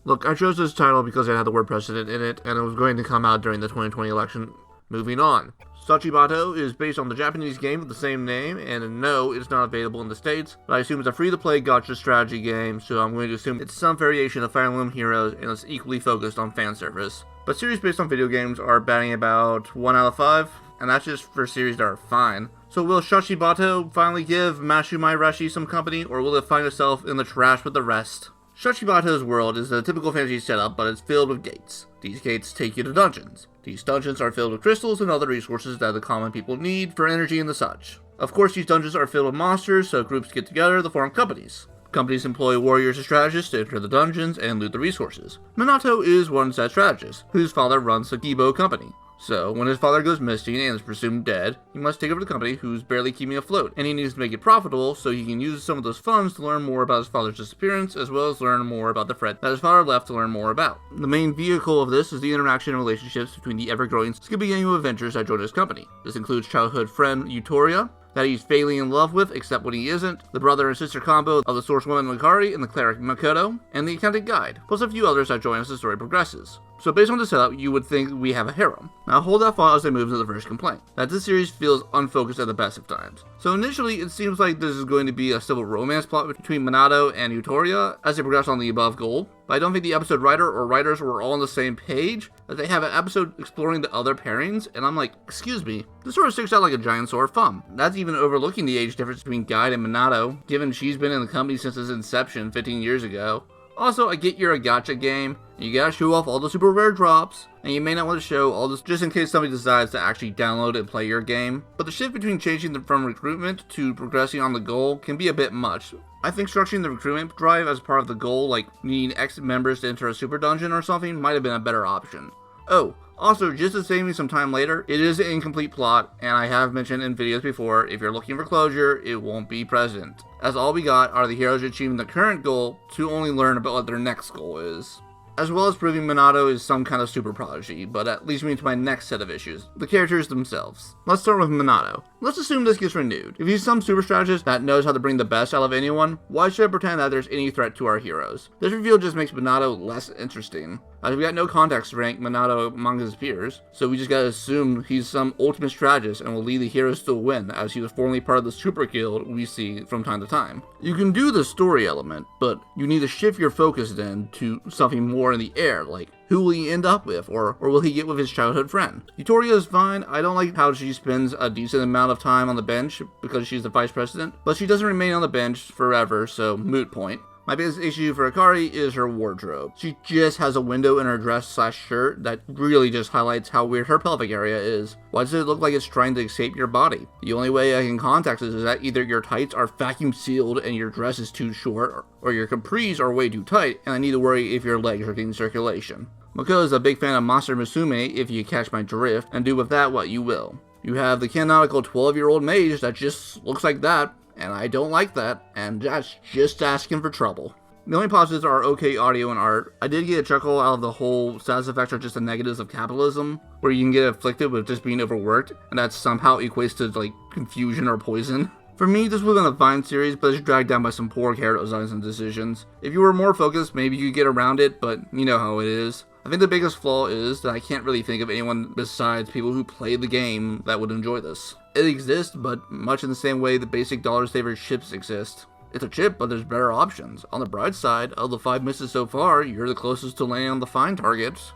Look, I chose this title because it had the word president in it, and it was going to come out during the 2020 election. Moving on. Shachibato is based on the Japanese game with the same name, and no, it's not available in the States, but I assume it's a free-to-play gacha strategy game, so I'm going to assume it's some variation of Fire Emblem Heroes, and it's equally focused on fan service. But series based on video games are batting about 1 out of 5, and that's just for series that are fine. So will Shachibato finally give Mashumai Rashi some company, or will it find itself in the trash with the rest? Shachibato's world is a typical fantasy setup, but it's filled with gates. These gates take you to dungeons. These dungeons are filled with crystals and other resources that the common people need for energy and the such. Of course, these dungeons are filled with monsters, so groups get together to form companies. Companies employ warriors and strategists to enter the dungeons and loot the resources. Minato is one such strategist, whose father runs the Gibo company. So, when his father goes missing and is presumed dead, he must take over the company who's barely keeping afloat, and he needs to make it profitable so he can use some of those funds to learn more about his father's disappearance, as well as learn more about the threat that his father left to learn more about. The main vehicle of this is the interaction and relationships between the ever-growing skippy gang of adventurers that join his company. This includes childhood friend Yutoria, that he's failing in love with, except when he isn't, the brother and sister combo of the swordswoman Makari and the cleric Makoto, and the accountant guide, plus a few others that join as the story progresses. So based on the setup, you would think we have a harem. Now hold that thought as I move to the first complaint, that this series feels unfocused at the best of times. So initially, it seems like this is going to be a civil romance plot between Minato and Yutoria as they progress on the above goal, but I don't think the episode writer or writers were all on the same page, as they have an episode exploring the other pairings, and I'm like, excuse me, this sort of sticks out like a giant sore thumb. That's even overlooking the age difference between Guide and Minato, given she's been in the company since its inception 15 years ago. Also, I get you're a gacha game, and you gotta show off all the super rare drops, and you may not want to show all this just in case somebody decides to actually download and play your game, but the shift between changing from recruitment to progressing on the goal can be a bit much. I think structuring the recruitment drive as part of the goal, like needing X members to enter a super dungeon or something, might have been a better option. Oh, also, just to save me some time later, it is an incomplete plot, and I have mentioned in videos before, if you're looking for closure, it won't be present, as all we got are the heroes achieving the current goal to only learn about what their next goal is. As well as proving Minato is some kind of super prodigy, but that leads me to my next set of issues, the characters themselves. Let's start with Minato. Let's assume this gets renewed. If he's some super strategist that knows how to bring the best out of anyone, why should I pretend that there's any threat to our heroes? This reveal just makes Minato less interesting, as we got no context to rank Minato among his peers, so we just gotta assume he's some ultimate strategist and will lead the heroes to a win, as he was formerly part of the super guild we see from time to time. You can do the story element, but you need to shift your focus then to something more in the air, like who will he end up with, or will he get with his childhood friend? Yutoria is fine. I don't like how she spends a decent amount of time on the bench because she's the vice president, but she doesn't remain on the bench forever, so moot point. My biggest issue for Akari is her wardrobe. She just has a window in her dress/shirt that really just highlights how weird her pelvic area is. Why does it look like it's trying to escape your body? The only way I can context this is that either your tights are vacuum sealed and your dress is too short, or your capris are way too tight and I need to worry if your legs are getting circulation. Mako is a big fan of Monster Musume, if you catch my drift, and do with that what you will. You have the canonical 12-year-old mage that just looks like that, and I don't like that, and that's just asking for trouble. The only positives are okay audio and art. I did get a chuckle out of the whole status effects are just the negatives of capitalism, where you can get afflicted with just being overworked, and that somehow equates to like confusion or poison. For me, this wasn't a fine series, but it's dragged down by some poor character designs and decisions. If you were more focused, maybe you could get around it, but you know how it is. I think the biggest flaw is that I can't really think of anyone besides people who play the game that would enjoy this. It exists, but much in the same way the basic dollar saver chips exist. It's a chip, but there's better options. On the bright side, of the 5 misses so far, you're the closest to landing on the fine targets.